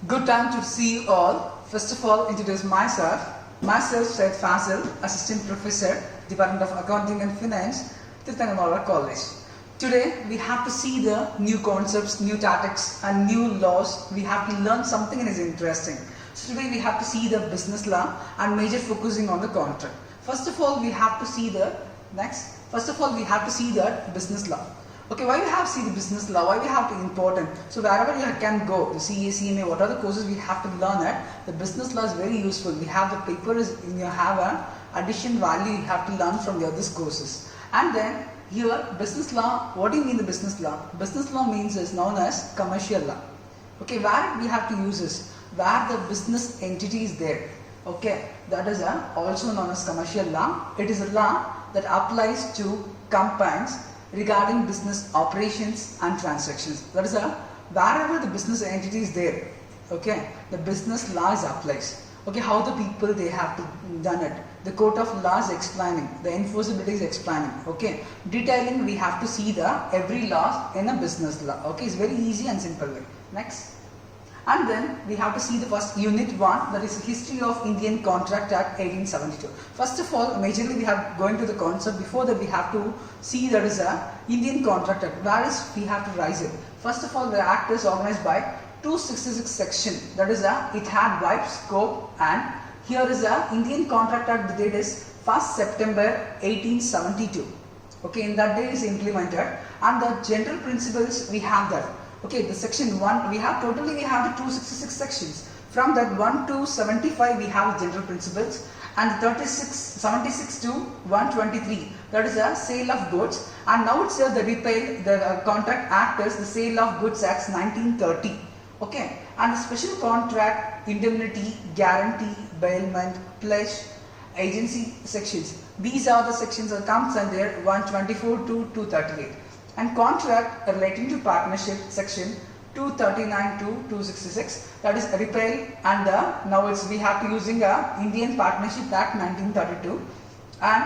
Good time to see you all. First of all, introduce myself. Myself, Syed Fazil, Assistant Professor, Department of Accounting and Finance, Tirthangamala College. Today, we have to see the new concepts, new tactics and new laws. We have to learn something and it's interesting. So today we have to see the business law and major focusing on the contract. First of all, we have to see the business law. Okay, why we have to see the business law? Why we have to important? So wherever you can go, the CA, CMA, what are the courses we have to learn it? The business law is very useful. We have the paper you have an addition value you have to learn from the other courses. And then here business law. What do you mean the business law? Business law means is known as commercial law. Okay, where we have to use this? Where the business entity is there. Okay, that is also known as commercial law. It is a law that applies to companies regarding business operations and transactions. That is wherever the business entity is there, okay, the business laws applies. Okay, how the people they have to done it. The court of law is explaining, the enforceability is explaining. Okay, detailing we have to see the every law in a business law. Okay, it's very easy and simple way. Next. And then we have to see the first unit 1, that is History of Indian Contract Act 1872. First of all, majorly we have going to the concept. Before that we have to see that is a Indian Contract Act. Where is we have to rise it? First of all, the act is organized by 266 section. That is it had wide scope, and here is a Indian Contract Act. The date is 1st September 1872. Okay, in that day is implemented, and the general principles we have that. Okay, the section 1, we have the 266 sections. From that 1 to 75 we have general principles, and 76 to 123, that is a sale of goods. And now it's the Contract Act is the Sale of Goods Act 1930. Okay, and the special contract, indemnity, guarantee, bailment, pledge, agency sections. These are the sections that comes under 124 to 238. And contract relating to partnership section 239 to 266, that is repeal, and now we have to using Indian Partnership Act 1932, and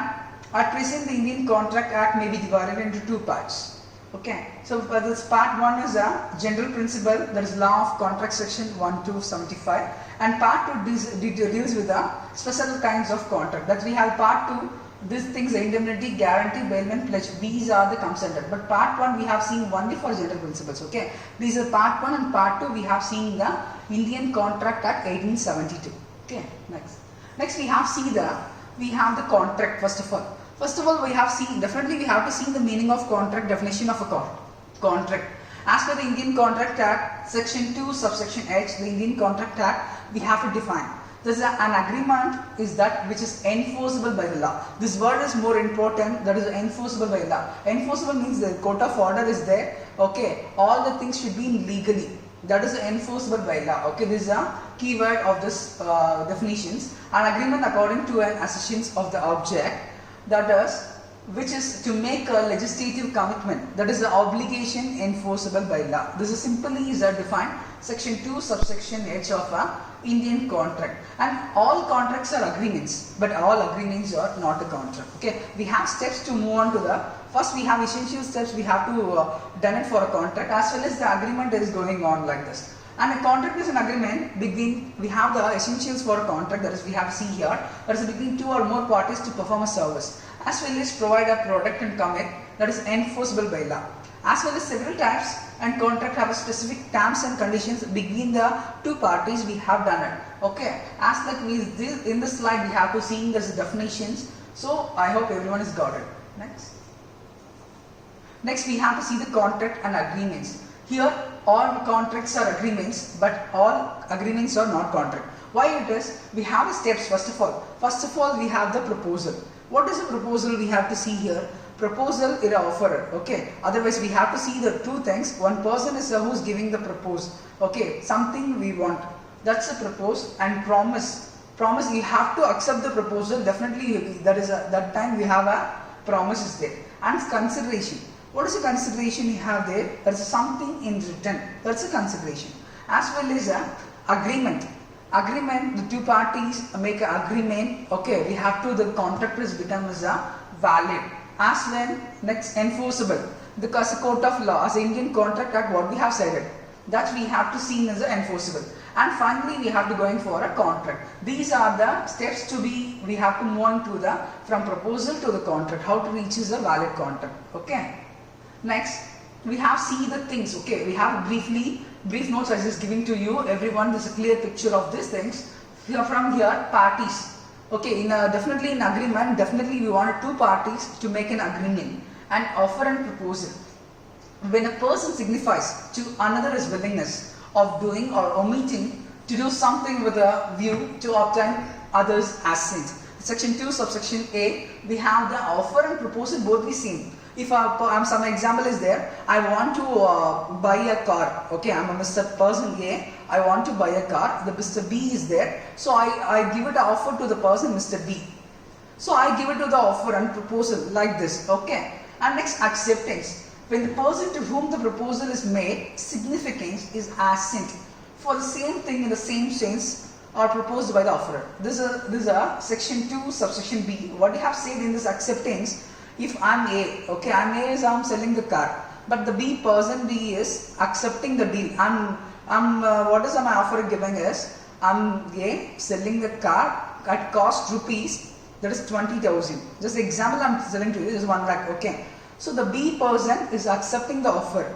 at present the Indian Contract Act may be divided into 2 parts. Okay, so this part 1 is a general principle, that is law of contract section 1 to 75, and part 2 deals with the special kinds of contract. That we have part 2. These things, indemnity, guarantee, bailment, pledge, these are the comes under. But part 1 we have seen only for general principles. Okay, these are part 1, and part 2 we have seen the Indian Contract Act 1872. Okay, next we have the contract. First of all we have seen, definitely we have to see the meaning of contract, definition of a contract. As per the Indian Contract Act section 2 subsection H, the Indian Contract Act, we have to define. An agreement is that which is enforceable by the law. This word is more important, that is enforceable by law. Enforceable means the court of order is there. Okay, all the things should be legally. That is enforceable by law. Okay, this is a keyword of this definitions. An agreement according to an assertions of the object, that is, which is to make a legislative commitment, that is the obligation enforceable by law. This is simply defined section 2 subsection H of Indian contract. And all contracts are agreements, but all agreements are not a contract. Okay, we have steps to move on to the first. We have essential steps we have to done it for a contract, as well as the agreement is going on like this. And a contract is an agreement between, we have the essentials for a contract, that is we have to see here, that is between 2 or more parties to perform a service, as well as provide a product and commit, that is enforceable by law. As well as several types and contract have a specific terms and conditions between the 2 parties, we have done it. Okay, as like in this slide we have to see the definitions. So I hope everyone has got it. Next we have to see the contract and agreements. Here all contracts are agreements, but all agreements are not contract. Why it is? We have steps. First of all we have the proposal. What is a proposal? We have to see here. Proposal is an offerer. Okay, otherwise we have to see the 2 things. One person is who's giving the proposal. Okay, something we want, that's a propose. And promise you have to accept the proposal. Definitely that time we have a promise is there. And consideration. What is a consideration you have there? That's something in return. That's a consideration. As well as agreement. The 2 parties make an agreement. Okay, we have to, the contract is become as a valid. As well, next enforceable. Because the court of law, as Indian Contract Act, what we have said it. That we have to see as enforceable. And finally, we have to go in for a contract. These are the steps to be, we have to move on to the, from proposal to the contract, how to reach is a valid contract. Okay. Next, we have see the things. Okay, we have brief notes I just giving to you. Everyone, there's a clear picture of these things. Here from here, parties. Okay, definitely in agreement, definitely we wanted two parties to make an agreement and offer and proposal. When a person signifies to another his willingness of doing or omitting to do something with a view to obtain others' assent. Section 2, subsection A, we have the offer and proposal both the same. If some example is there, I want to buy a car. Okay, I'm a Mr. Person A. I want to buy a car. The Mr. B is there. So I give it an offer to the person Mr. B. So I give it to the offer and proposal like this. Okay. And next, acceptance. When the person to whom the proposal is made, significance is assent for the same thing in the same sense or proposed by the offerer. This is a section 2, subsection B. What we have said in this acceptance, if I'm A, okay, I'm selling the car, but the B person B is accepting the deal. What is my offer giving is, I'm A selling the car at cost rupees, that is 20,000. Just example I'm selling to you is 1 lakh, okay. So the B person is accepting the offer.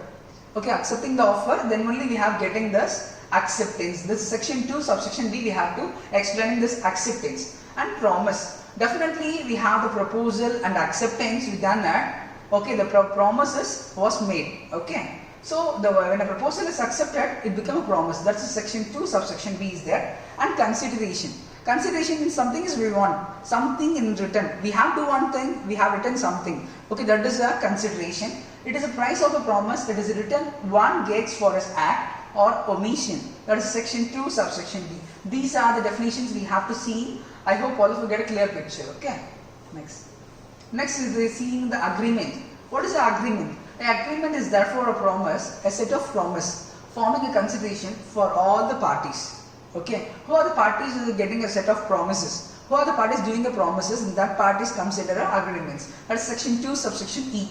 Okay, accepting the offer, then only we have getting this acceptance. This section 2, subsection B, we have to explain this acceptance. And promise. Definitely we have the proposal and acceptance we done that. Okay, the promises was made. Okay. So when a proposal is accepted, it becomes a promise. That's the section 2, subsection B is there. And consideration. Consideration means something is we want, something in return. We have do one thing, we have written something. Okay, that is a consideration. It is a price of a promise that is written one gets for his act or omission. That is section 2, subsection B. These are the definitions we have to see. I hope all of you get a clear picture. Okay. Next is seeing the agreement. What is the agreement? An agreement is therefore a promise, a set of promise, forming a consideration for all the parties. Okay, who are the parties who are getting a set of promises? Who are the parties doing the promises? And that parties consider agreements. That is section 2, subsection E.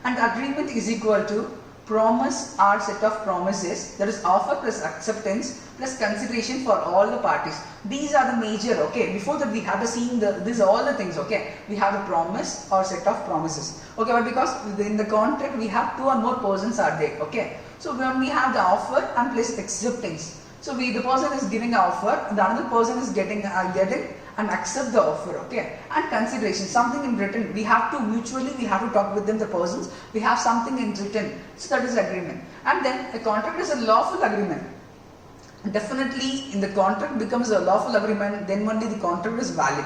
And agreement is equal to promise or set of promises, that is offer plus acceptance plus consideration for all the parties. These are the major. Okay, before that we have to see these are all the things. Okay, we have the promise or set of promises. Okay, but because in the contract we have 2 or more persons are there. Okay, so when we have the offer and plus acceptance. So the person is giving an offer, the another person is getting and accept the offer, okay. And consideration, something in written. We have to mutually, we have to talk with them, the persons. We have something in written. So that is agreement. And then a contract is a lawful agreement. Definitely, in the contract becomes a lawful agreement, then only the contract is valid.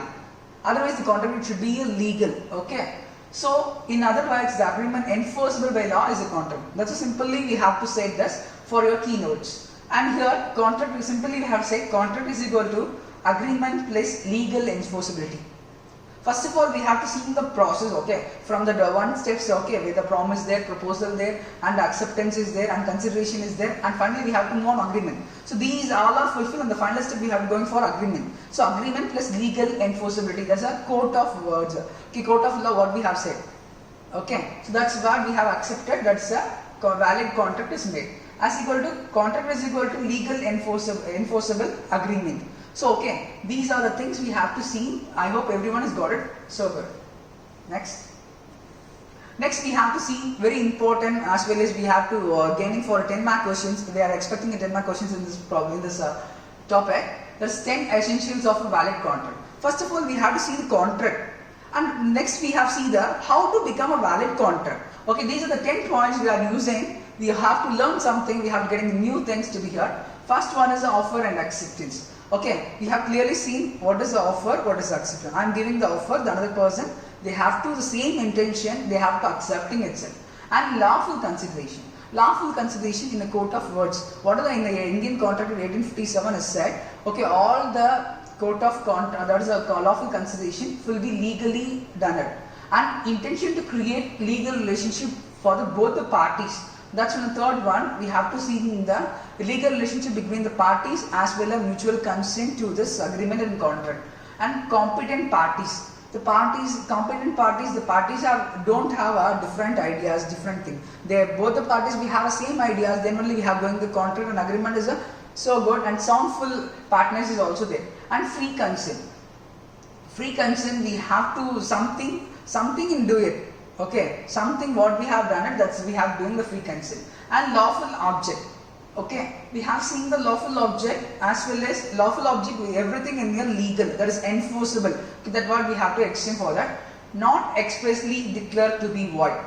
Otherwise, the contract should be illegal, okay. So, in other words, the agreement enforceable by law is a contract. That's simply we have to say this for your keynotes. And here, contract, simply we have said contract is equal to agreement plus legal enforceability. First of all, we have to see the process, okay, from the one steps, okay, with the promise there, proposal there, and acceptance is there, and consideration is there, and finally we have to move on agreement. So these all are fulfilled, and the final step we have to going for agreement. So agreement plus legal enforceability, that's a court of words, okay, court of law, what we have said. Okay, so that's what we have accepted, that's a valid contract is made. As equal to, contract is equal to legal enforceable agreement. So, okay, these are the things we have to see. I hope everyone has got it. So good. Next. Next, we have to see very important as well as we have to gaining for 10 mark questions. We are expecting a 10 mark questions in this problem, in this topic. There's 10 essentials of a valid contract. First of all, we have to see the contract. And next, we have to see the how to become a valid contract. Okay, these are the 10 points we are using. We have to learn something. We have getting new things to be here. First one is the offer and acceptance. Okay, we have clearly seen what is the offer, what is the acceptance. I am giving the offer, the other person, they have to the same intention, they have to accepting itself. And lawful consideration. Lawful consideration in the court of words. What are in the Indian contract of 1857 is said, okay, all the court of contract, that is a lawful consideration, will be legally done. And intention to create legal relationship for both the parties. That's the third one. We have to see in the legal relationship between the parties as well as mutual consent to this agreement and contract. And competent parties. the parties, competent parties, the parties don't have different ideas, different thing. Both the parties, we have the same ideas, then only we have going the contract and agreement is so good, and soundful partners is also there. And free consent. Free consent, we have to something in do it. Okay, something what we have done it, that's we have doing the free consent. And lawful object. Okay, we have seen the lawful object as well as lawful object, everything in here legal, that is enforceable. Okay, that what we have to extend for that. Not expressly declared to be void.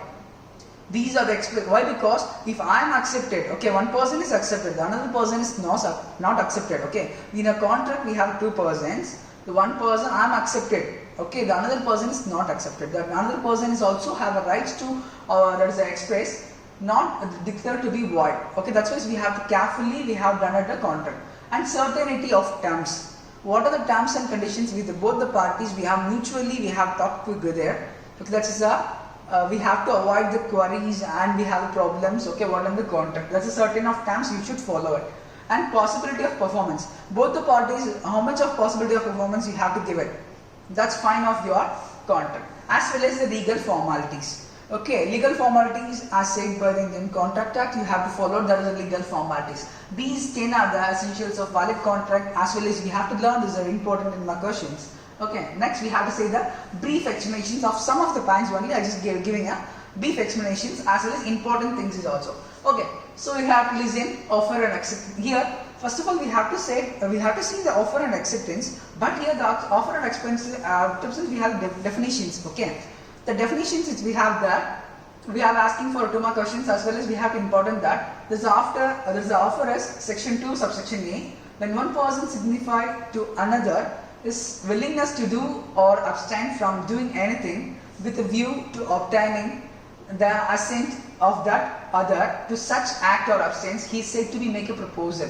These are the why? Because if I am accepted, okay, one person is accepted, the another person is not accepted. Okay, in a contract we have two persons. The one person I am accepted. Okay, the another person is not accepted. The another person is also have a right to that is express, not declared to be void. Okay, that's why we have to carefully we have done at a contract. And certainty of terms. What are the terms and conditions with both the parties? We have mutually we have talked together. Okay, that is we have to avoid the queries and we have problems. Okay, what are the contract? That's a certain of terms you should follow it. And possibility of performance. Both the parties, how much of possibility of performance you have to give it. That's fine of your contract. As well as the legal formalities. Okay, legal formalities as said by the Indian Contract Act, you have to follow, that is the legal formalities. These 10 are the essentials of valid contract, as well as we have to learn, these are important in my questions. Okay, next we have to say the brief explanations of some of the points only, I just giving a brief explanations as well as important things is also. Okay, so we have to listen, offer and accept. Here, first of all we have to say, we have to see the offer and acceptance, but here the offer and acceptance, we have definitions, okay. The definitions which we have that, we are asking for 2 more questions as well as we have important that this is the offer as section 2 subsection A, when one person signified to another his willingness to do or abstain from doing anything with a view to obtaining the assent of that other to such act or abstain, he is said to be make a proposal.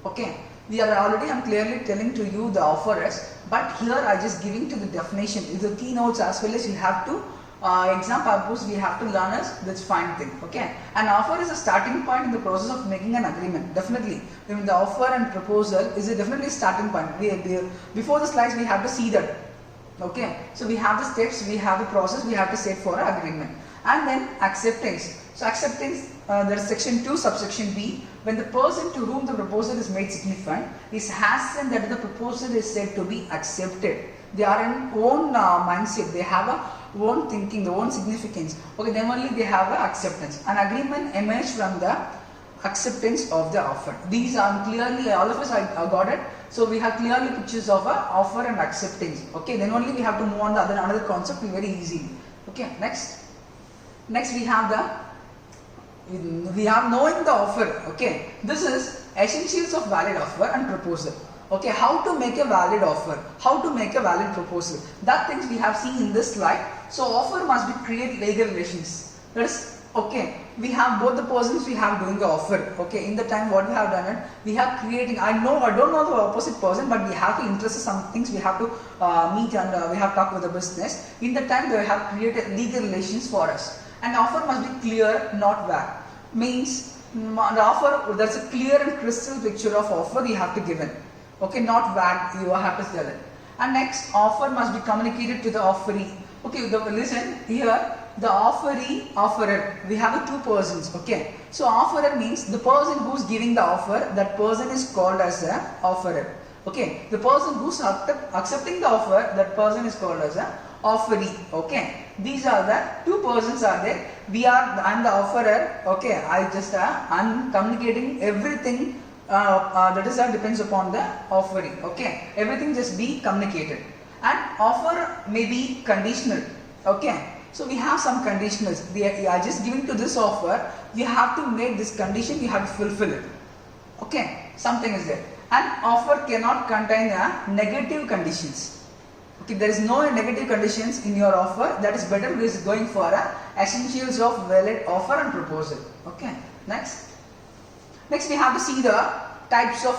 Okay, we are already, I am clearly telling to you the offer is, but here I just giving to the definition, is the keynotes as well as you have to exam purpose we have to learn as this fine thing. Okay, an offer is a starting point in the process of making an agreement. Definitely, when the offer and proposal is a definitely starting point. Before the slides we have to see that. Okay, so we have the steps, we have the process, we have to set for an agreement. And then acceptance. So acceptance, there is section 2 subsection B, when the person to whom the proposal is made significant is hastened that the proposal is said to be accepted. They are in own mindset, they have a own thinking, the own significance. Okay, then only they have a acceptance. An agreement emerges from the acceptance of the offer. These are clearly, all of us I got it. So we have clearly pictures of a offer and acceptance. Okay, then only we have to move on the another concept very easily. Okay, next we have knowing the offer. Okay, this is essentials of valid offer and proposal. Okay, how to make a valid offer, how to make a valid proposal, that things we have seen in this slide. So offer must be create legal relations. That is, okay, we have both the persons we have doing the offer. Okay, in the time what we have done it, we have creating, I don't know the opposite person, but we have to interest some things we have to meet and we have talked with the business. In the time they have created legal relations for us. And offer must be clear, not vague. Means the offer, there's a clear and crystal picture of offer you have to give in. Okay, not vague, you have to tell it. And next, offer must be communicated to the offeree. Okay, listen here, the offeree, offerer, we have 2 persons. Okay, so offerer means the person who's giving the offer, that person is called as an offerer. Okay, the person who's accepting the offer, that person is called as an offeree. Okay, these are the 2 persons are there. I'm the offerer. Okay, I'm communicating everything. That is depends upon the offering. Okay, everything just be communicated. And offer may be conditional. Okay, so we have some conditionals. We are just giving to this offer, you have to make this condition, you have to fulfill it. Okay, something is there. And offer cannot contain negative conditions. Okay, there is no negative conditions in your offer. That is better is going for essentials of valid offer and proposal. Okay, next we have to see the types of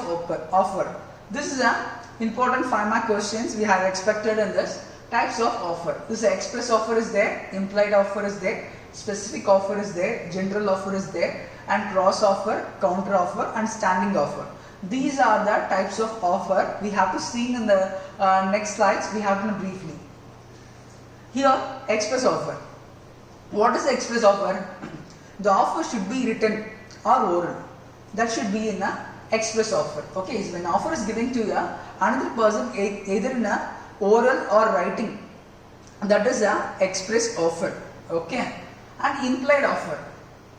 offer. This is an important 5 mark questions we have expected in this. Types of offer. This express offer is there, implied offer is there, specific offer is there, general offer is there, and cross offer, counter offer, and standing offer. These are the types of offer we have to see in the next slides. We have to briefly. Here, express offer. What is the express offer? The offer should be written or oral. That should be in a express offer. Okay, so when offer is given to another person either in a oral or writing, that is a express offer. Okay, and implied offer.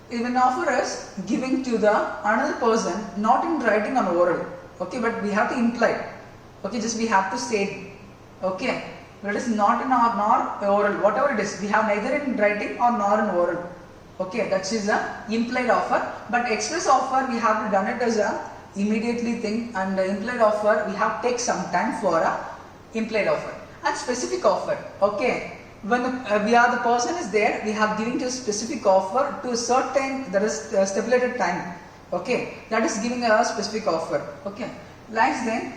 When offer is given to the another person, not in writing or oral. Okay, but we have to imply. Okay, just we have to say. Okay, that is not in nor oral. Whatever it is, we have neither in writing or nor in oral. Okay, that is a implied offer. But express offer we have to done it as a immediately thing, and implied offer we have to take some time for a implied offer. And specific offer. Okay, when we are the person is there, we have giving to a specific offer to a certain, that is stipulated time. Okay, that is giving a specific offer. Okay, like then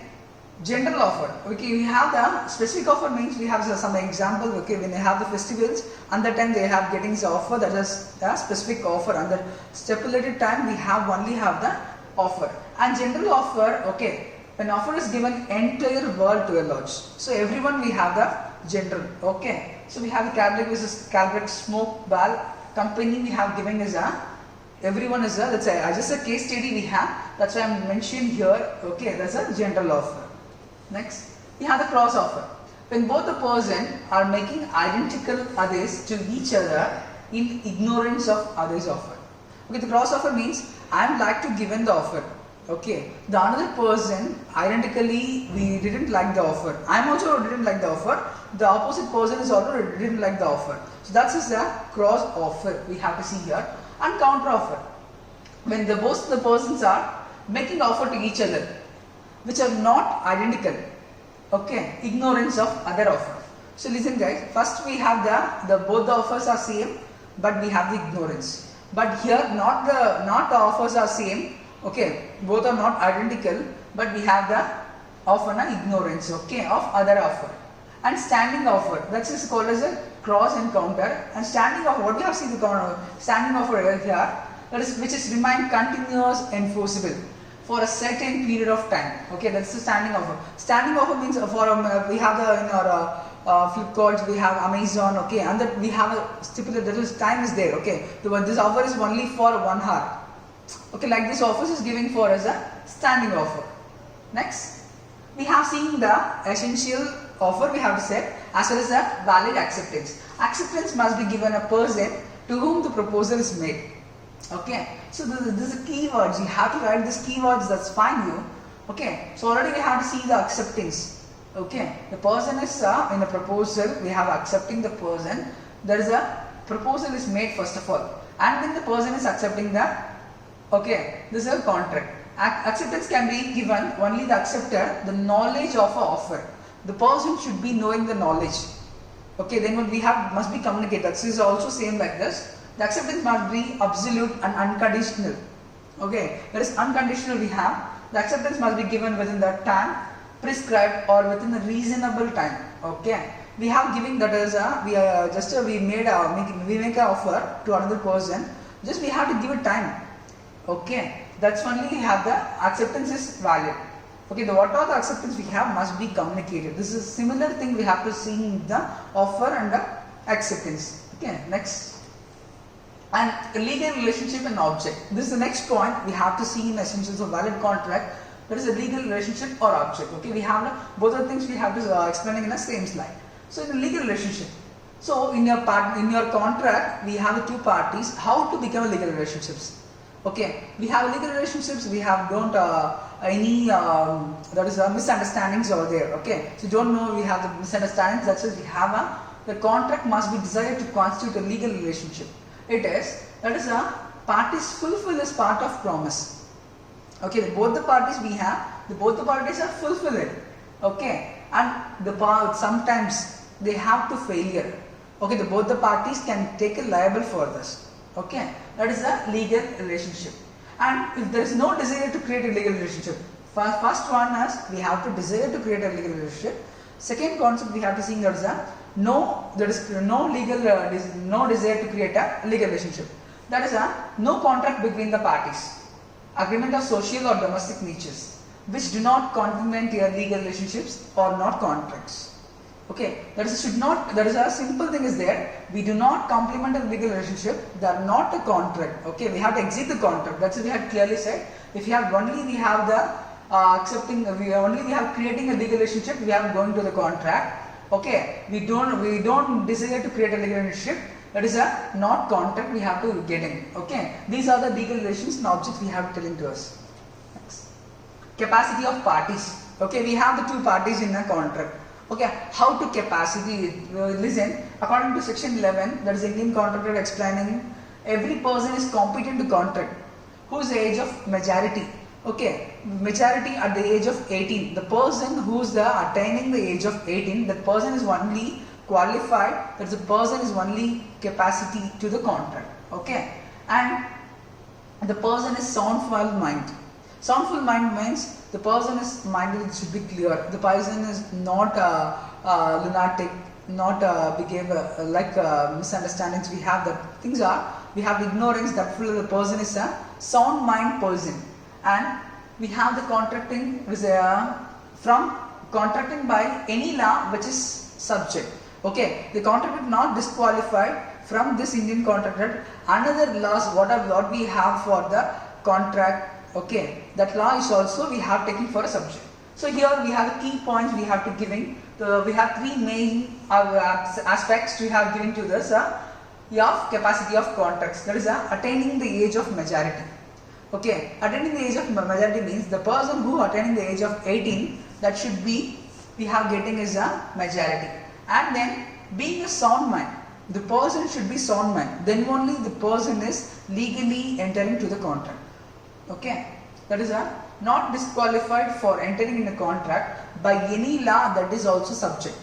general offer. Okay, we have the specific offer means we have some example. Okay, when they have the festivals, and that time they have getting the offer, that is a specific offer. And the stipulated time we have only have the offer. And general offer, okay, when offer is given entire world to a lodge, so everyone we have the general. Okay, so we have the Calbrick versus Calbrick smoke ball company we have given as a, everyone is a, let's say just a case study we have, that's why I am mentioned here. Okay, that's a general offer. Next, we have the cross offer. When both the person are making identical others to each other in ignorance of others' offer. Okay, the cross offer means I am like to given the offer. Okay, the another person identically we didn't like the offer. I am also didn't like the offer. The opposite person is also didn't like the offer. So that is the cross offer we have to see here. And counter offer. When the both the persons are making offer to each other, which are not identical. Okay, ignorance of other offer. So listen guys, first we have the both the offers are same, but we have the ignorance. But here not the offers are same. Okay, both are not identical, but we have the offer and ignorance. Okay, of other offer. And standing offer, that is called as a cross and counter. And standing offer, what we have seen the standing offer here, that is which is remain continuous enforceable for a certain period of time. Okay, that's the standing offer. Standing offer means for we have the in our Flipkart, we have Amazon. Okay, and that we have a stipulated, that is time is there. Okay, this offer is only for 1 hour. Okay, like this offer is giving for as a standing offer. Next, we have seen the essential offer we have said, as well as a valid acceptance. Acceptance must be given a person to whom the proposal is made. Okay, so this is keywords. You have to write these keywords. That's fine, you. Okay, so already we have to see the acceptance. Okay, the person is in a proposal. We have accepting the person. There is a proposal is made first of all, and then the person is accepting that. Okay, this is a contract. Acceptance can be given only the acceptor the knowledge of an offer. The person should be knowing the knowledge. Okay, then what we have must be communicated. That is also same like this. The acceptance must be absolute and unconditional. Okay, that is unconditional we have. The acceptance must be given within the time prescribed or within a reasonable time. Okay, we have giving that is we make an offer to another person. Just we have to give it time. Okay, that's only we have the acceptance is valid. Okay, what are the acceptance we have must be communicated. This is similar thing we have to see in the offer and the acceptance. Okay, next. And a legal relationship and object. This is the next point we have to see in essentials of valid contract. That is a legal relationship or object. Okay, we have both the things we have to explain in the same slide. So in a legal relationship, so in your contract we have the two parties. How to become a legal relationships? Okay, we have legal relationships. We have don't any that is misunderstandings over there. Okay, so don't know we have the misunderstandings. That's why we have the contract must be desired to constitute a legal relationship. It is that is parties fulfill as part of promise. Okay, both the parties we have, both the parties are fulfill it. Okay, and sometimes they have to failure. Okay, both the parties can take a liable for this. Okay, that is a legal relationship. And if there is no desire to create a legal relationship, first one is we have to desire to create a legal relationship. Second concept we have to see that is no desire to create a legal relationship. That is no contract between the parties. Agreement of social or domestic natures which do not complement your legal relationships or not contracts. Okay, that is a simple thing is there. We do not complement a legal relationship. They are not a contract. Okay, we have to exit the contract. That's what we had clearly said. If we have we have the we have creating a legal relationship. We have going to the contract. Okay, we don't desire to create a legal relationship. That is a not contract. We have to get in. Okay, these are the legal relations and objects we have telling to us. Next. Capacity of parties. Okay, we have the two parties in a contract. Okay, how to capacity? Listen, according to section 11, that is Indian Contract Act explaining, every person is competent to contract whose age of majority. Okay, majority at the age of 18. The person who's attaining the age of 18, that person is only qualified. That the person is only capacity to the contract. Okay, and the person is soundful mind. Soundful mind means the person is minded, it should be clear. The person is not lunatic, not behave like misunderstandings. We have that things are, we have ignorance that full of the person is a sound mind person. And we have the contracting from contracting by any law which is subject. Okay, the contract is not disqualified from this Indian Contract Act. Another laws what we have for the contract. Okay, that law is also we have taken for a subject. So here we have the key points we have to giving. We have three main aspects we have given to this of capacity of contracts. That is attaining the age of majority. Okay, attaining the age of majority means the person who attaining the age of 18, that should be we have getting is a majority. And then being a sound mind, the person should be sound mind. Then only the person is legally entering to the contract. Okay, that is not disqualified for entering in a contract by any law that is also subject.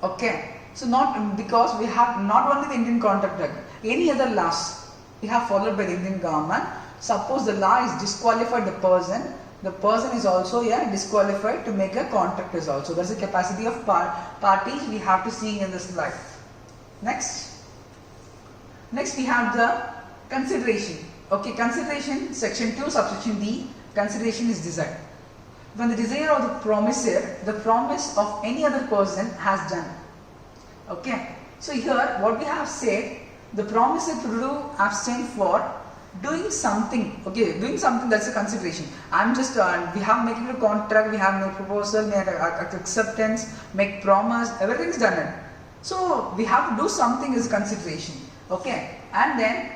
Okay, so not because we have not only the Indian Contract Act, any other laws we have followed by the Indian government. Suppose the law is disqualified the person is also disqualified to make a contract is also. That's the capacity of parties we have to see in this slide. Next we have the consideration. Okay, consideration, section 2, subsection D, consideration is desire. When the desire of the promisor, the promise of any other person has done. Okay, so here what we have said, the promisor to do abstain for doing something. Okay, doing something, that's a consideration. I'm just, we have making a contract, we have made proposal, made acceptance, make promise, everything is done. So we have to do something as consideration. Okay, and then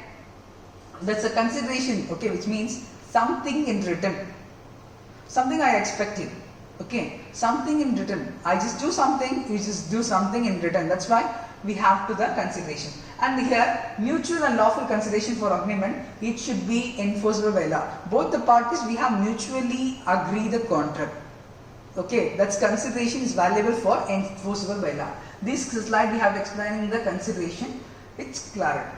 that's a consideration, okay, which means something in return. Something I expect you. Okay, something in return. I just do something, you just do something in return. That's why we have to the consideration. And here, mutual and lawful consideration for agreement, it should be enforceable by law. Both the parties, we have mutually agree the contract. Okay, that's consideration is valuable for enforceable by law. This slide we have explaining the consideration. It's clear.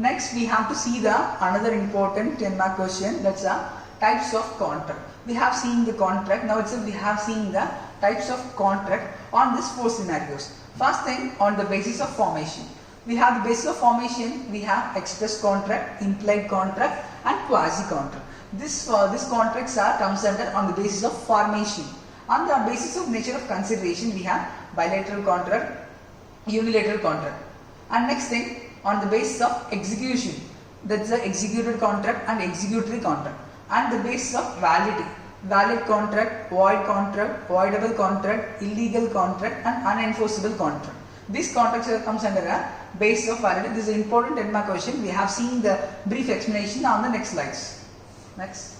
Next we have to see the another important 10-mark question, that's types of contract. We have seen the contract, now itself we have seen the types of contract on these 4 scenarios. First thing, on the basis of formation. We have the basis of formation, we have express contract, implied contract and quasi contract. These contracts comes under on the basis of formation. On the basis of nature of consideration, we have bilateral contract, unilateral contract. And next thing, on the basis of execution, that's the executed contract and executory contract. And the basis of validity, valid contract, voidable contract, illegal contract and unenforceable contract. These contracts comes under a basis of validity. This is an important 10-mark question. We have seen the brief explanation on the next slides. Next.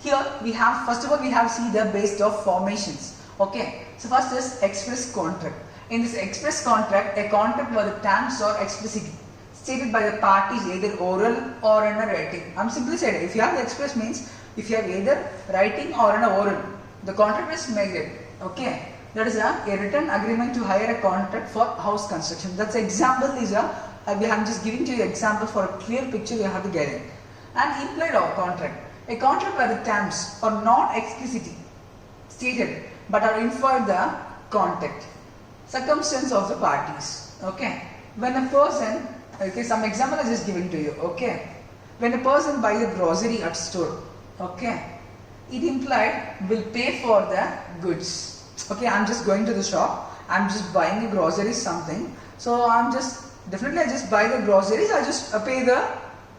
Here we have, first of all, we have seen the basis of formations. Okay. So first is express contract. In this express contract, a contract where the terms are explicitly stated by the parties either oral or in a writing. I'm simply saying, if you have the express means, if you have either writing or in a oral, the contract is made. Okay, that is a written agreement to hire a contract for house construction. That's example is I'm just giving to you example for a clear picture you have to get it. And implied contract, a contract where the terms are not explicitly stated but are inferred the context, circumstance of the parties. Okay, when a person, okay, some example I just giving to you. Okay, when a person buys a grocery at store, okay, It implied will pay for the goods. Okay, I'm just going to the shop, I'm just buying a groceries something. So I'm just, definitely I just buy the groceries, I just pay the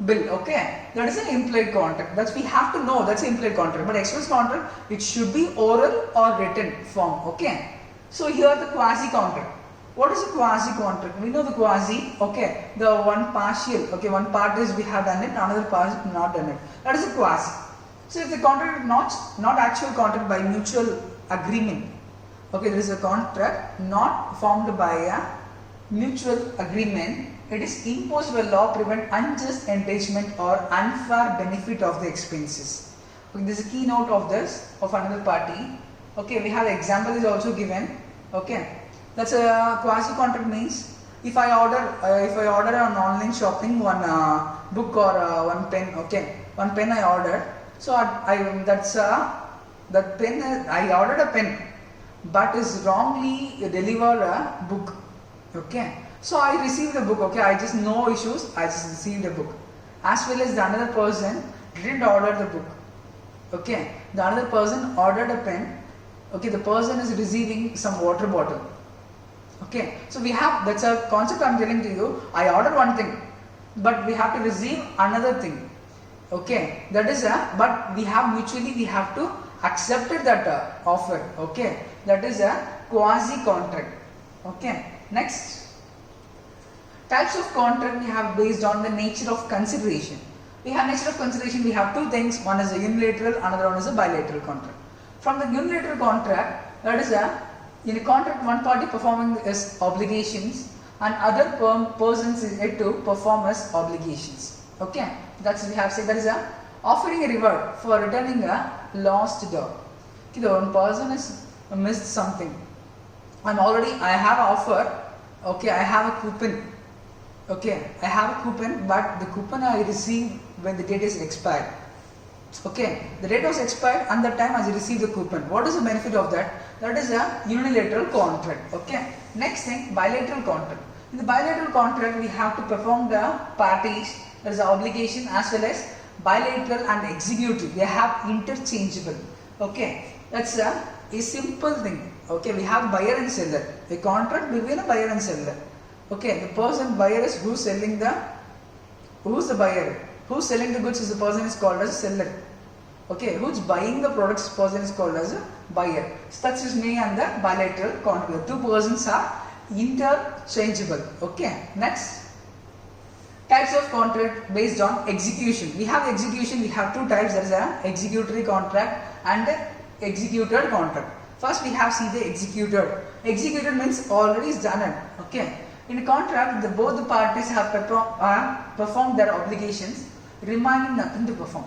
bill. Okay, that is an implied contract. That's we have to know, that's an implied contract. But express contract, it should be oral or written form. Okay, so here the quasi contract. What is a quasi contract? We know the quasi, okay, the one partial, okay, one part is we have done it, another part is not done it. That is a quasi. So if the contract is not actual contract by mutual agreement, okay, there is a contract not formed by a mutual agreement, it is imposed by law prevent unjust enrichment or unfair benefit of the expenses. Okay, this is a keynote of this, of another party. Okay, we have example is also given. Okay. That's a quasi contract means if I order on online shopping one book or one pen, okay, one pen I ordered. So that pen I ordered a pen, but is wrongly delivered a book. Okay, so I received a book. Okay, I just no issues. I just received a book, as well as the another person didn't order the book. Okay, the another person ordered a pen. Okay, the person is receiving some water bottle. Okay, so we have, that's a concept I am telling to you. I ordered one thing, but we have to receive another thing. Okay, that is but we have mutually we have to accept that offer. Okay, that is a quasi contract. Okay, next types of contract we have based on the nature of consideration. We have nature of consideration. We have two things. One is a unilateral, another one is a bilateral contract. From the unilateral contract, that is in a contract, one party performing as obligations and other persons is yet to perform as obligations. Okay, that's we have said, that is offering a reward for returning a lost dog. Okay, the one person is missed something. I have an offer. Okay, I have a coupon. Okay, I have a coupon, but the coupon I received when the date is expired. Okay, the date was expired and that time I received the coupon. What is the benefit of that? That is a unilateral contract. Okay, next thing, bilateral contract. In the bilateral contract, we have to perform the parties, there is an obligation as well as bilateral and executive. They have interchangeable. Okay, that's a simple thing. Okay, we have buyer and seller. A contract between a buyer and seller. Okay, the person buyer is who's selling the, who's the buyer? Who's selling the goods is the person is called as a seller. Okay, who's buying the products person is called as a buyer. Such is me and the bilateral contract. The two persons are interchangeable. Okay, next types of contract based on execution. We have execution, we have two types. There is a executory contract and executed contract. First we have see the executed. Executed means already is done. Okay, in a contract both the parties have performed their obligations, remaining nothing to perform.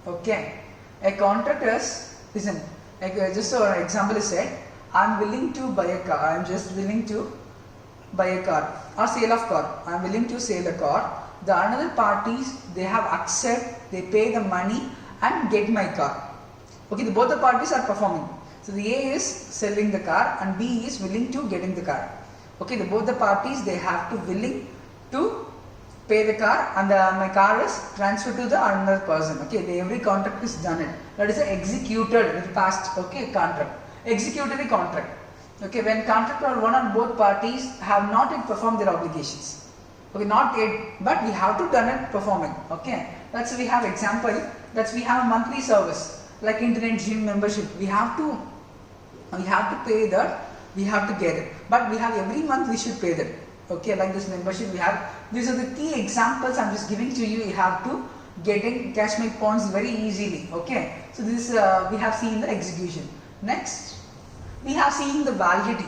Okay, a contract is, listen, just so an example is said, I am willing to buy a car, I am just willing to buy a car or sale of car, I am willing to sell a car. The another parties, they have accept, they pay the money and get my car. Okay, both the parties are performing. So the A is selling the car and B is willing to getting the car. Okay, both the parties, they have to willing to pay the car and my car is transferred to the another person. Okay, every contract is done it. That is executed with past. Okay, contract. Executory contract. Okay, when contract or one or both parties have not yet performed their obligations. Okay, not yet, but we have to done it performing. Okay, that's we have example. That's we have a monthly service like internet gym membership. We have to pay that. We have to get it, but we have every month we should pay that. Okay, like this membership we have. These are the key examples I'm just giving to you. You have to getting cash make points very easily. Okay, so this we have seen the execution. Next, we have seen the validity.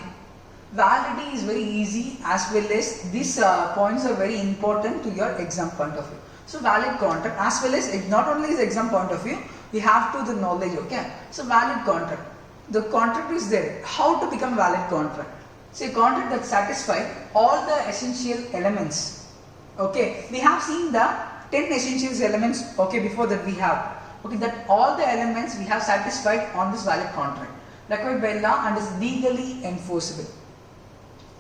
Validity is very easy as well as these points are very important to your exam point of view. So valid contract as well as not only is exam point of view, we have to the knowledge. Okay, so valid contract. The contract is there. How to become valid contract? See, a contract that satisfies all the essential elements. Okay, we have seen the 10 essential elements. Okay, before that we have. Okay, that all the elements we have satisfied on this valid contract, required by law and is legally enforceable.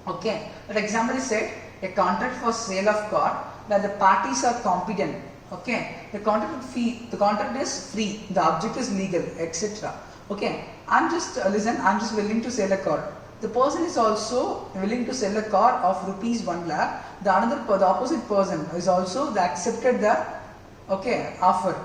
Okay, for example is said a contract for sale of car where the parties are competent. Okay, the contract is free, the object is legal, etc. Okay, I'm just I'm just willing to sell a car. The person is also willing to sell a car of rupees 1 lakh. The opposite person is also accepted the offer.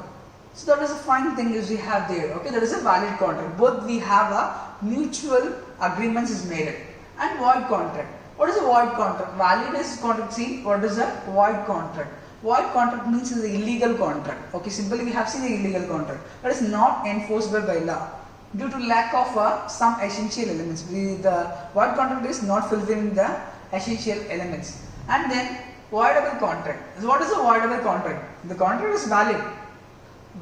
So that is a fine thing is we have there. Okay, that is a valid contract. Both we have a mutual agreements is made. And void contract. What is a void contract? Valid is contract. See, what is a void contract? Void contract means is the illegal contract. Okay, simply we have seen the illegal contract. That is not enforceable by law due to lack of some essential elements. The void contract is not fulfilling the essential elements. And then voidable contract. What is a voidable contract? The contract is valid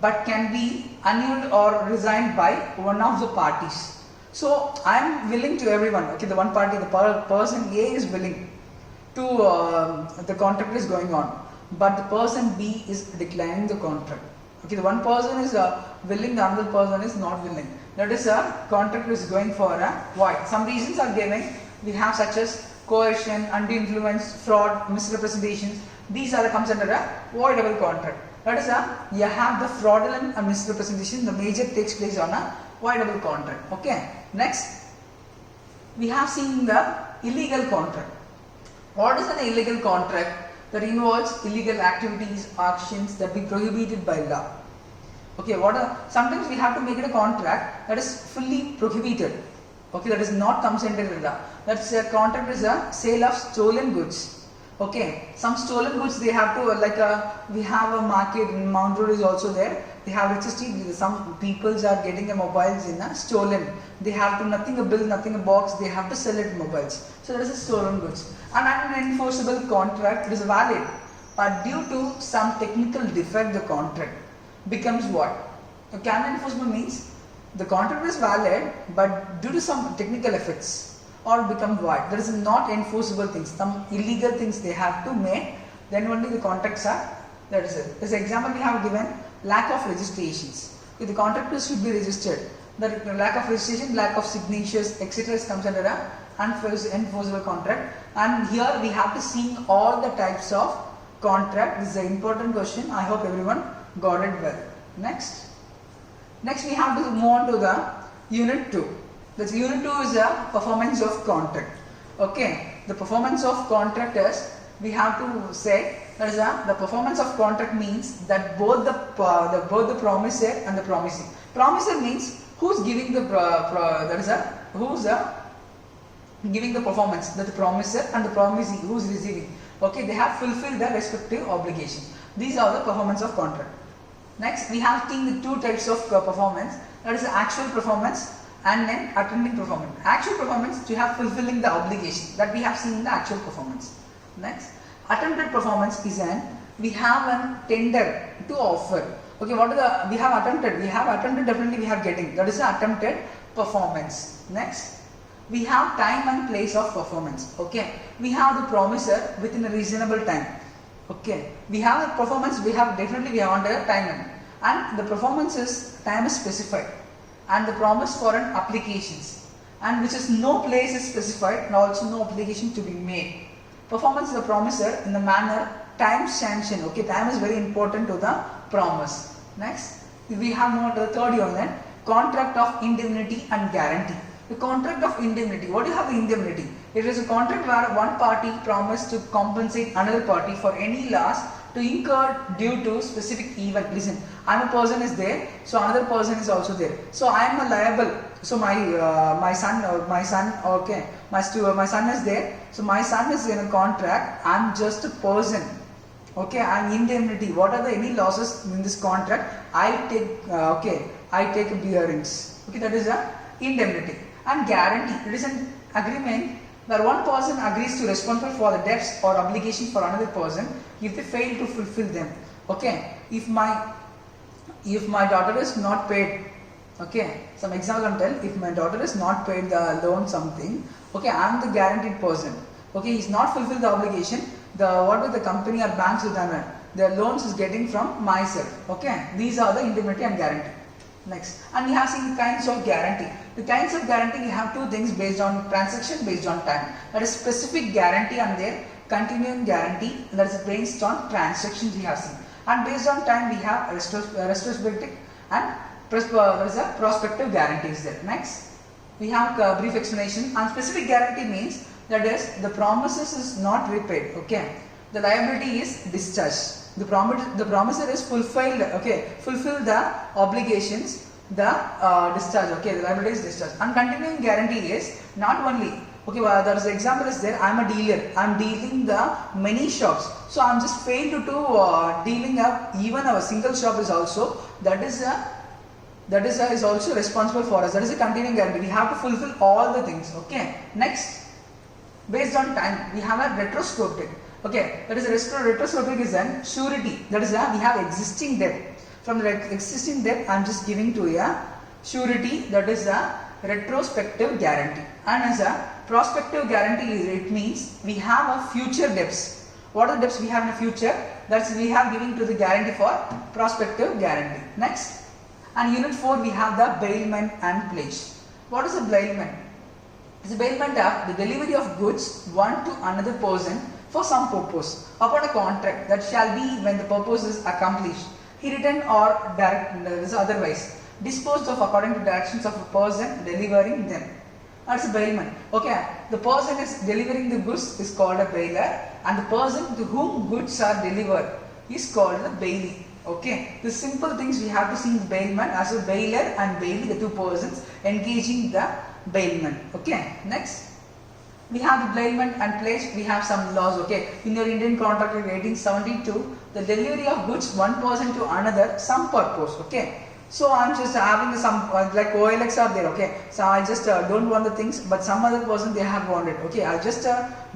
but can be annulled or resigned by one of the parties. So I am willing to everyone. Okay, the one party, the person A is willing to the contract is going on, but the person B is declining the contract. Okay, the one person is willing, the other person is not willing. That is a contract is going for a void. Some reasons are given. We have such as coercion, undue influence, fraud, misrepresentations. These are comes under a voidable contract. That is you have the fraudulent and misrepresentation. The major takes place on a voidable contract. Okay. Next, we have seen the illegal contract. What is an illegal contract? That involves illegal activities, actions that be prohibited by law. Okay, sometimes we have to make it a contract that is fully prohibited. Okay, that is not comes under the law. That's a contract is a sale of stolen goods. Okay, some stolen goods they have to we have a market in Mount Road is also there. They have HST. Some peoples are getting a mobiles in a stolen. They have to nothing a bill, nothing a box. They have to sell it mobiles. So that is a stolen goods. And an unenforceable contract is valid, but due to some technical defect, the contract becomes what? Okay, unenforceable means the contract is valid, but due to some technical effects or become void. That is not enforceable things. Some illegal things they have to make. Then only the contracts are. That is it. As example, we have given lack of registrations. If the contractors should be registered. The lack of registration, lack of signatures, etc. comes under a unenforceable contract. And here we have to see all the types of contract. This is an important question. I hope everyone got it well. Next we have to move on to the unit 2. This unit 2 is a performance of contract. Okay, the performance of contract is we have to say that is the performance of contract means that both the promisor and the promisee. Promisor means who's giving the giving the performance, that the promisor and the promisee who's receiving. Okay, they have fulfilled their respective obligations. These are the performance of contract. Next, we have seen the two types of performance. That is the actual performance and then attending performance. Actual performance, you have fulfilling the obligation that we have seen in the actual performance. Next, attempted performance is we have a tender to offer. Okay, what are we have attempted? We have attempted, definitely we have getting. That is the attempted performance. Next, we have time and place of performance. Okay, we have the promiser within a reasonable time. Okay, we have a performance, we have under a time limit, and the performance is time is specified, and the promise for an applications, and which is no place is specified and also no application to be made. Performance is the promiser in the manner time sanction. Okay, time is very important to the promise. Next, we have more to the third unit, contract of indemnity and guarantee. The contract of indemnity. What do you have the indemnity? It is a contract where one party promised to compensate another party for any loss to incur due to specific event. Listen, I'm a person is there, so another person is also there. So I am a liable. So my son, okay, my son is there. So my son is in a contract. I'm just a person. Okay, I'm indemnity. What are the any losses in this contract? I take I take bearings. Okay, that is a indemnity. And guarantee. It is an agreement where one person agrees to responsible for the debts or obligations for another person if they fail to fulfill them. Okay, if my daughter is not paid, okay, some example I'm telling, if my daughter is not paid the loan something, okay, I am the guaranteed person. Okay, he is not fulfilled the obligation. What will the company or banks will done? The loans is getting from myself. Okay, these are the indemnity and guarantee. Next, and we have seen kinds of guarantee. The kinds of guarantee, we have two things based on transaction, based on time. That is specific guarantee and their continuing guarantee, that is based on transactions we have seen. And based on time, we have retrospective and there is a prospective guarantees there. Next, we have a brief explanation. And specific guarantee means that is the promises is not repaid. Okay, the liability is discharged. The promiser is fulfilled. Okay, fulfill the obligations. The discharge. Okay, the liability is discharged. And continuing guarantee is not only. Okay, well, there is an example is there. I am a dealer. I am dealing the many shops. So I am just failed to dealing up even a single shop is also is also responsible for us. That is a continuing guarantee. We have to fulfill all the things. Okay. Next, based on time, we have a retrospective. Okay, that is a retrospective is an surety. That is we have existing debt. From the existing debt, I am just giving to a surety. That is a retrospective guarantee. And as a prospective guarantee, it means we have a future debts. What are the debts we have in the future? That's we have giving to the guarantee for prospective guarantee. Next, and unit 4 we have the bailment and pledge. What is a bailment? It's a bailment of the delivery of goods one to another person for some purpose upon a contract that shall be when the purpose is accomplished. He written or otherwise disposed of according to directions of a person delivering them. That's a bailment. Okay, the person is delivering the goods is called a bailer, and the person to whom goods are delivered is called the bailee. Okay, the simple things we have to see in the bailment as a bailer and bailee, the two persons engaging the bailment. Okay, next we have the bailment and pledge. We have some laws. Okay, in your Indian Contract of 1872, the delivery of goods one person to another some purpose. Okay, so I am just having some like OLX are there. Okay, so I just don't want the things, but some other person they have wanted. Okay, I just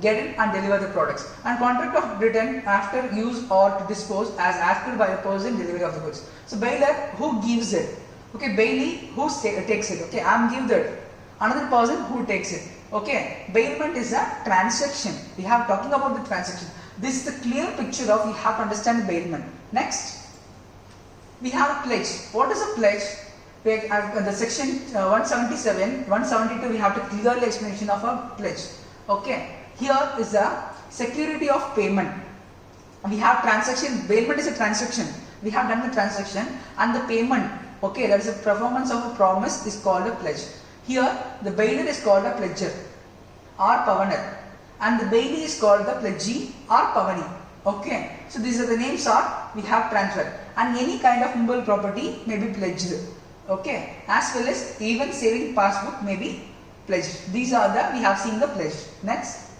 get it and deliver the products. And contract of written after use or to dispose as per by the person delivery of the goods. So bailer who gives it. Okay, bailee who takes it. Okay, I am give that. Another person who takes it. Okay, bailment is a transaction. We have talking about the transaction. This is the clear picture of you have to understand the bailment. Next, we have a pledge. What is a pledge? The section 177, 172 we have to clearly explanation of a pledge. Okay, here is a security of payment. We have transaction. Bailment is a transaction. We have done the transaction and the payment. Okay, that is a performance of a promise is called a pledge. Here, the bailer is called a pledger or pavaner, and the bailee is called the pledgee or pavani. Okay, so these are the names are we have transferred, and any kind of movable property may be pledged. Okay, as well as even saving passbook may be pledged. These are the we have seen the pledge. Next,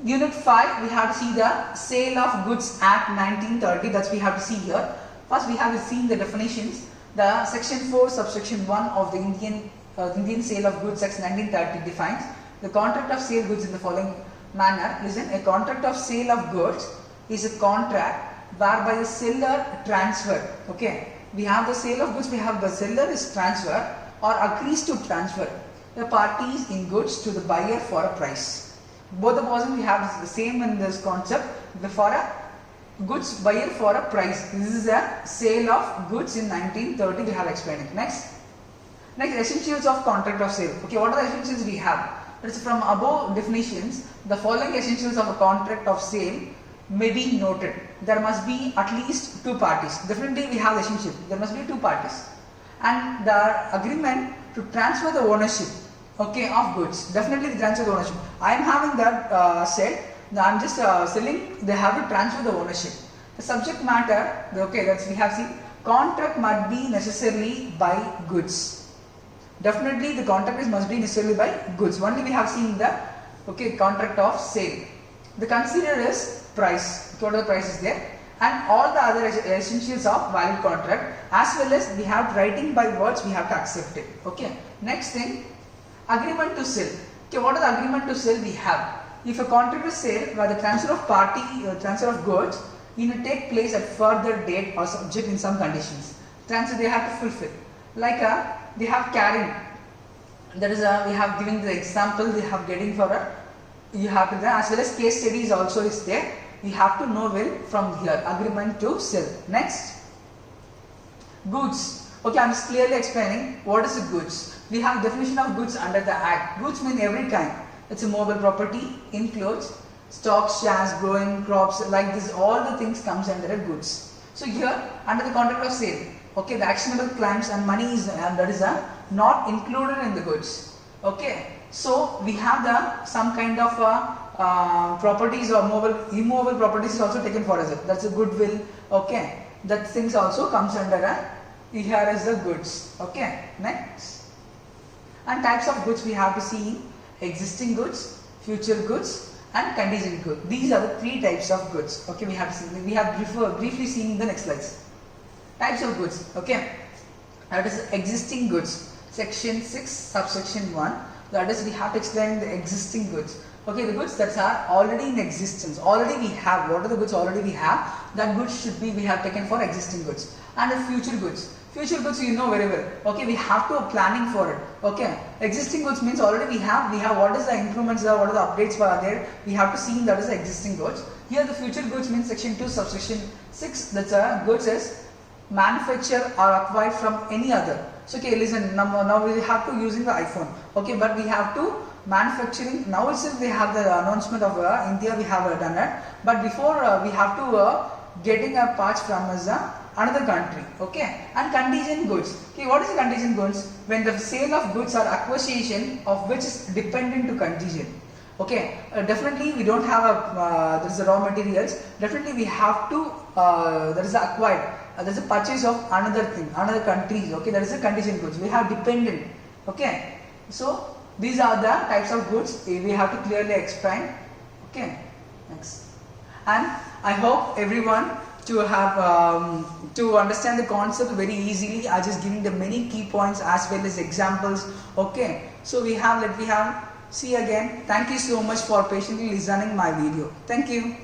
unit 5 we have to see the Sale of Goods Act 1930. That's we have to see here. First we have seen the definitions. The section 4 subsection 1 of the Indian Sale of Goods Act 1930 defines the contract of sale goods in the following manner. Listen, a contract of sale of goods is a contract whereby the seller transfer. Okay, we have the sale of goods, we have the seller is transfer or agrees to transfer the parties in goods to the buyer for a price. Both the persons we have the same in this concept, for a goods buyer for a price. This is a sale of goods in 1930 we have explained it. Next, essentials of contract of sale. Okay, what are the essentials we have? That is from above definitions, the following essentials of a contract of sale may be noted. There must be at least two parties. Definitely we have the essential. There must be two parties. And the agreement to transfer the ownership, okay, of goods. Definitely the transfer the ownership. I am having that said. I am just selling. They have to transfer the ownership. The subject matter. Okay, that's we have seen. Contract must be necessarily by goods. Definitely the contract must be necessarily by goods. Only we have seen the contract of sale. The considered is price. Total price is there, and all the other essentials of valid contract, as well as we have writing by words we have to accept it. Okay. Next thing, agreement to sell. Okay, what are the agreement to sell we have? If a contract is sale where the transfer of goods take place at further date or subject in some conditions. Transfer they have to fulfill. Like they have carrying. That is we have given the example they have getting for a you have to as well as case studies also is there. You have to know well from here. Agreement to sell. Next, goods. Okay, I am just clearly explaining what is the goods. We have definition of goods under the Act. Goods mean every kind. It's a mobile property, includes stocks, shares, growing crops, like this. All the things comes under a goods. So here under the contract of sale, okay, the actionable claims and money is that is not included in the goods. Okay, so we have the some kind of properties or immovable properties is also taken for us. That's a goodwill. Okay, that things also comes under here is the goods. Okay, next. And types of goods we have to see: existing goods, future goods, and contingent goods. These are the three types of goods. Okay, we have seen. We have briefly seen the next slides. Types of goods. Okay, that is existing goods. Section 6, subsection 1. That is, we have to explain the existing goods. Okay, the goods that are already in existence. Already we have. What are the goods already we have? That goods should be we have taken for existing goods. And the future goods. Future goods you know very well. Okay, we have to planning for it. Okay, existing goods means already we have what is the improvements there, what are the updates are there. We have to see that is the existing goods. Here the future goods means section 2 subsection 6. That's goods is manufactured or acquired from any other. So okay, listen, now we have to using the iPhone. Okay, but we have to manufacturing. Now itself we have the announcement of India we have done it. But before we have to getting a parts from another country. Okay, and contingent goods. Okay, what is the contingent goods? When the sale of goods or acquisition of which is dependent to contingent. Okay, definitely we don't have a there is a raw materials. Definitely we have to there is a acquired. There is a purchase of another thing, another countries. Okay, that is a contingent goods. We have dependent. Okay, so these are the types of goods we have to clearly explain. Okay, next. And I hope everyone to have to understand the concept very easily. I just giving the many key points as well as examples. Okay, so we have see again. Thank you so much for patiently listening my video. Thank you.